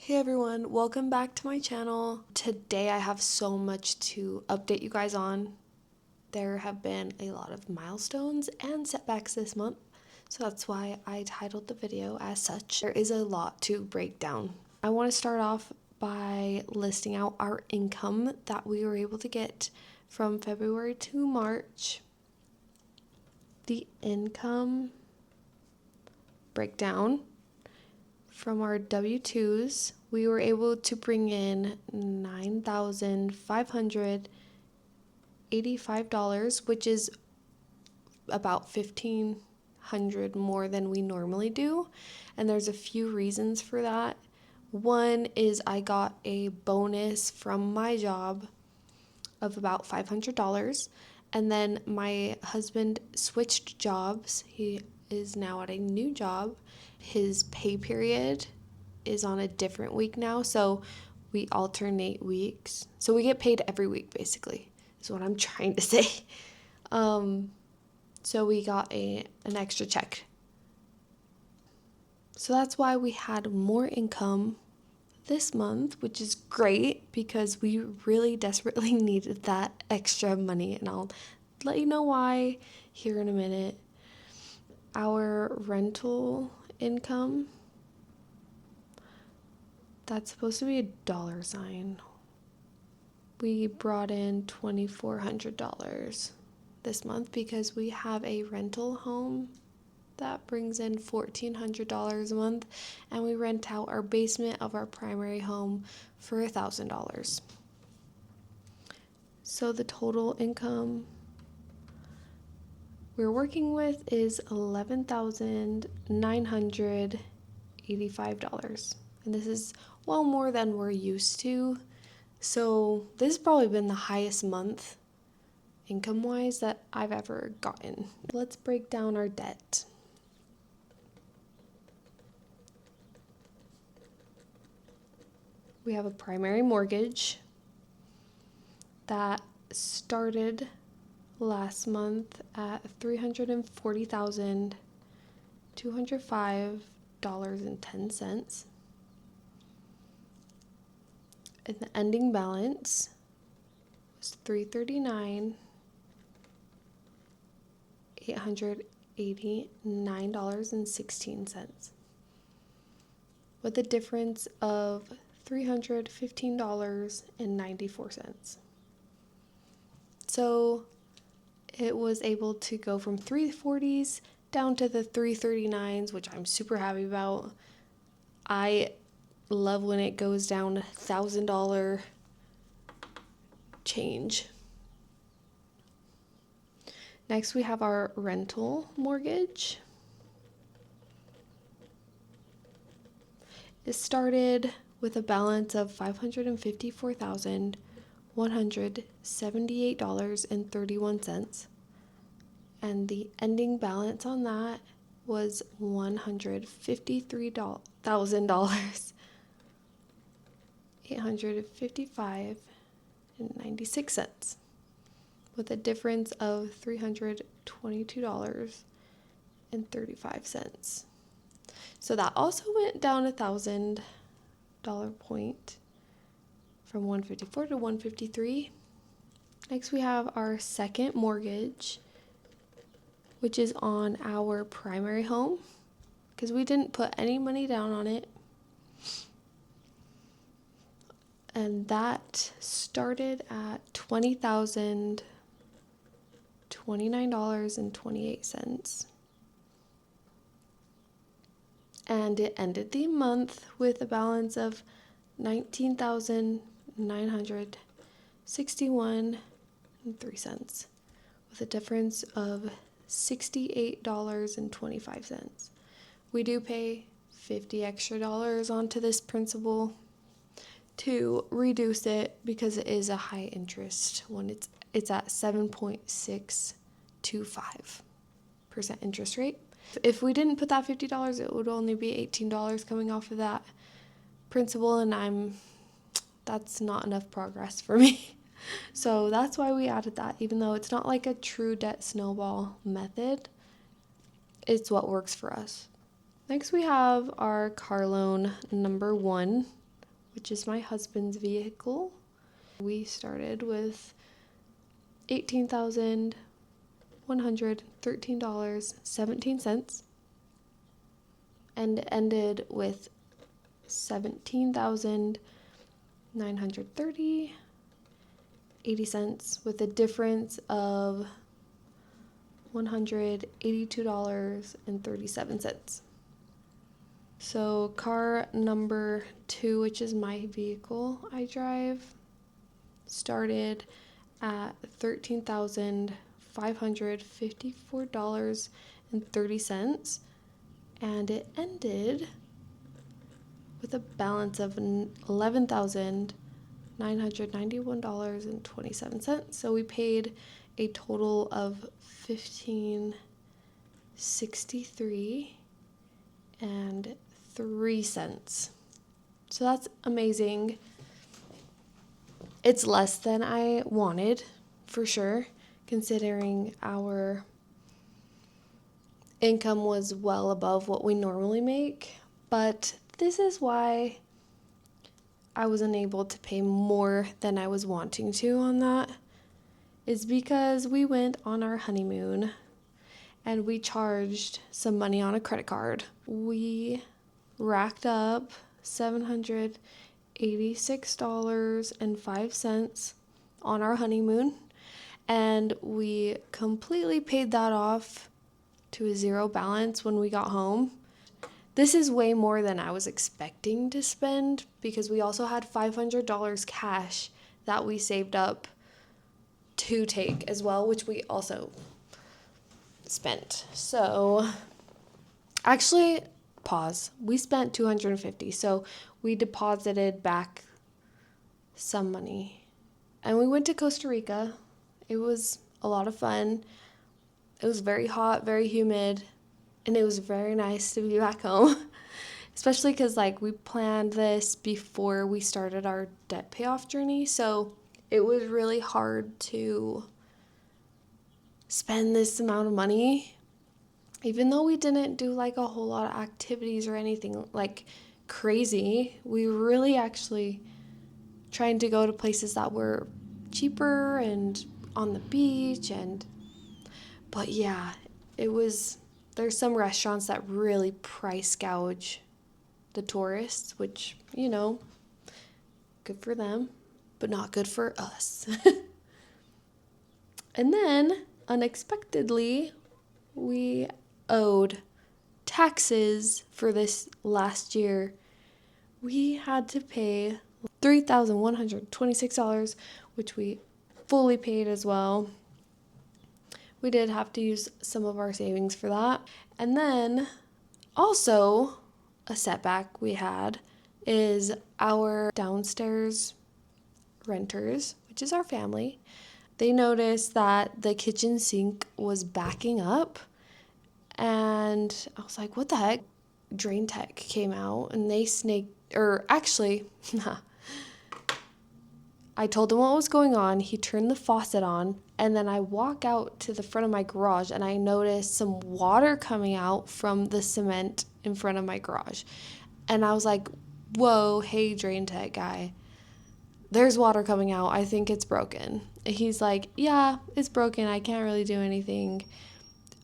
Hey everyone, welcome back to my channel. Today I have so much to update you guys on. There have been a lot of milestones and setbacks this month, so that's why I titled the video as such. There is a lot to break down. I want to start off by listing out our income that we were able to get from February to March. The income breakdown. From our W-2s, we were able to bring in $9,585, which is about $1,500 more than we normally do. And there's a few reasons for that. One is I got a bonus from my job of about $500. And then my husband switched jobs. He is now at a new job. His pay period is on a different week now, so we alternate weeks. So we get paid every week, basically, is what I'm trying to say. So we got an extra check. So that's why we had more income this month, which is great because we really desperately needed that extra money, and I'll let you know why here in a minute. Our rental income, that's supposed to be a dollar sign. We brought in $2,400 this month because we have a rental home that brings in $1,400 a month, and we rent out our basement of our primary home for $1,000. So the total income we're working with is $11,985, and this is well more than we're used to. So this has probably been the highest month income wise that I've ever gotten. Let's break down our debt. We have a primary mortgage that started last month at $340,205.10. And the ending balance was $339,889.16, with a difference of $315.94. So it was able to go from 340s down to the 339s, which I'm super happy about. I love when it goes down $1,000 change. Next, we have our rental mortgage. It started with a balance of $554,178.31, and the ending balance on that was $153,000, $855.96, with a difference of $322.35. So that also went down $1,000 point from 154 to 153. Next, we have our second mortgage, which is on our primary home because we didn't put any money down on it. And that started at $20,029.28. And it ended the month with a balance of $19,961.03, with a difference of $68.25. We do pay $50 extra onto this principal to reduce it because it is a high interest one. It's at 7.625% interest rate. If we didn't put that $50, it would only be $18 coming off of that principal, and that's not enough progress for me. So that's why we added that. Even though it's not like a true debt snowball method, it's what works for us. Next, we have our car loan number 1. which is my husband's vehicle. We started with $18,113.17 and ended with $17,930.80 with a difference of $182.37. So car number 2, which is my vehicle I drive, started at $13,554.30, and it ended with a balance of $11,991.27. So we paid a total of $15.63 So that's amazing. It's less than I wanted, for sure, considering our income was well above what we normally make. But this is why I wasn't able to pay more than I was wanting to on that, is because we went on our honeymoon and we charged some money on a credit card. We racked up $786.05 on our honeymoon, and we completely paid that off to a zero balance when we got home. This is way more than I was expecting to spend, because we also had $500 cash that we saved up to take as well, which we also spent. So actually, pause. We spent $250, so we deposited back some money. And we went to Costa Rica. It was a lot of fun. It was very hot, very humid, and it was very nice to be back home. Especially because we planned this before we started our debt payoff journey, so it was really hard to spend this amount of money, even though we didn't do a whole lot of activities or anything crazy. We really actually trying to go to places that were cheaper and on the beach, but yeah, there's some restaurants that really price gouge the tourists, which, good for them, but not good for us. And then, unexpectedly, we owed taxes for this last year. We had to pay $3,126, which we fully paid as well. We did have to use some of our savings for that. And then, also, a setback we had is our downstairs renters, which is our family. They noticed that the kitchen sink was backing up, and I was like, what the heck? Drain tech came out and they I told him what was going on. He turned the faucet on, and then I walk out to the front of my garage and I noticed some water coming out from the cement in front of my garage. And I was like, whoa, hey, drain tech guy, there's water coming out. I think it's broken. And he's like, yeah, it's broken. I can't really do anything.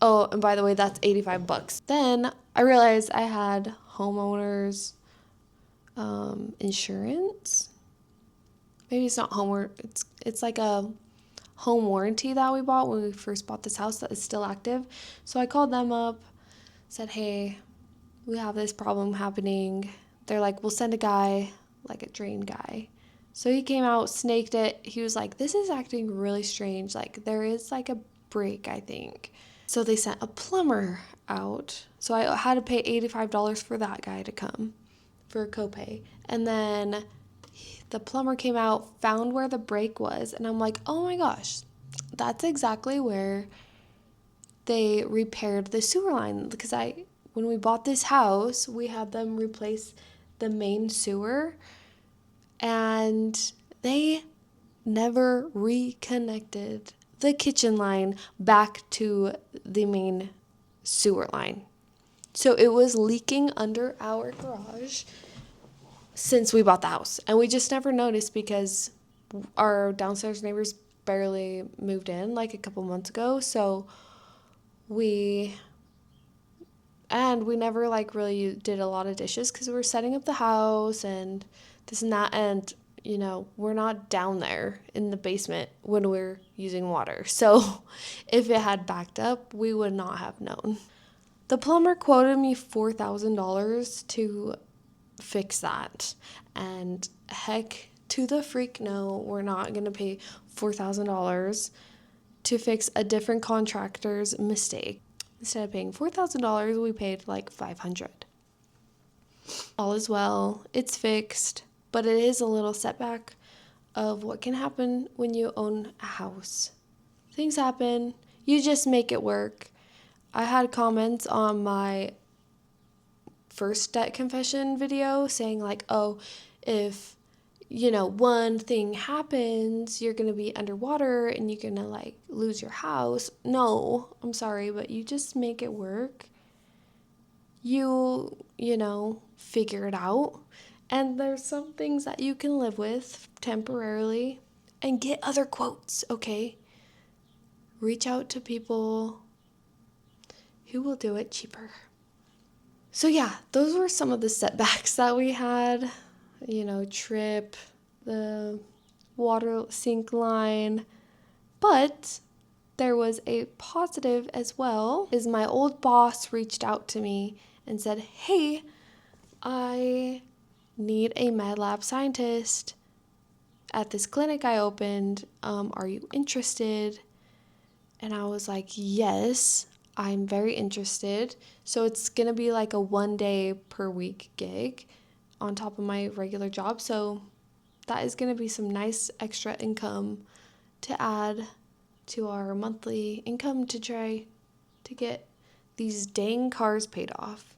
Oh, and by the way, that's $85. Then I realized I had homeowners insurance. Maybe it's not it's like a home warranty that we bought when we first bought this house that is still active. So I called them up, said, hey, we have this problem happening. They're like, we'll send a guy, a drain guy. So he came out, snaked it. He was like, this is acting really strange. There is a break, I think. So they sent a plumber out. So I had to pay $85 for that guy to come for a copay. And then the plumber came out, found where the break was. And I'm like, oh my gosh, that's exactly where they repaired the sewer line. Because when we bought this house, we had them replace the main sewer, and they never reconnected the kitchen line back to the main sewer line. So it was leaking under our garage. since we bought the house. And we just never noticed because our downstairs neighbors barely moved in like a couple months ago. So we we never like really did a lot of dishes because we were setting up the house and this and that. And we're not down there in the basement when we're using water. So if it had backed up, we would not have known. The plumber quoted me $4,000 to fix that. And heck to the freak no, we're not going to pay $4,000 to fix a different contractor's mistake. Instead of paying $4,000, we paid like $500. All is well, it's fixed, but it is a little setback of what can happen when you own a house. Things happen, you just make it work. I had comments on my first debt confession video saying like, oh, if one thing happens, you're going to be underwater and you're going to like lose your house. No, I'm sorry, but you just make it work. You figure it out. And there's some things that you can live with temporarily and get other quotes, okay? Reach out to people who will do it cheaper. So yeah, those were some of the setbacks that we had. Trip, the water sink line. But there was a positive as well, is my old boss reached out to me and said, hey, I need a med lab scientist at this clinic I opened. Are you interested? And I was like, yes, I'm very interested. So it's going to be like a 1 day per week gig on top of my regular job. So that is going to be some nice extra income to add to our monthly income to try to get these dang cars paid off.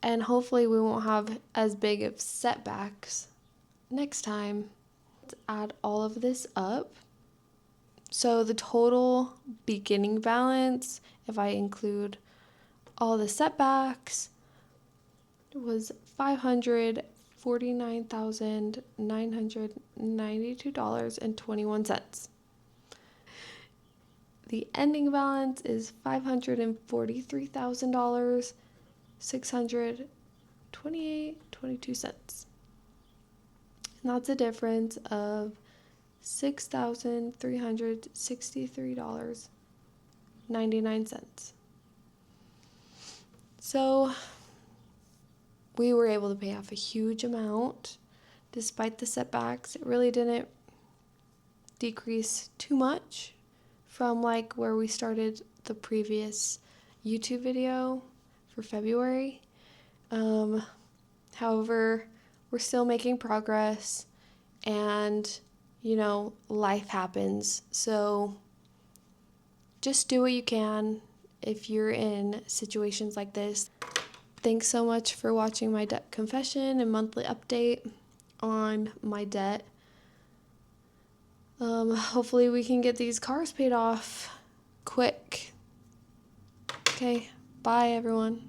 And hopefully we won't have as big of setbacks next time. Let's add all of this up. So the total beginning balance, if I include all the setbacks, was $549,992.21. The ending balance is $543,628.22. And that's a difference of $6,363.99. So we were able to pay off a huge amount despite the setbacks. It really didn't decrease too much from like where we started the previous YouTube video for February. However, we're still making progress and life happens. So just do what you can if you're in situations like this. Thanks so much for watching my debt confession and monthly update on my debt. Hopefully we can get these cars paid off quick. Okay, bye everyone.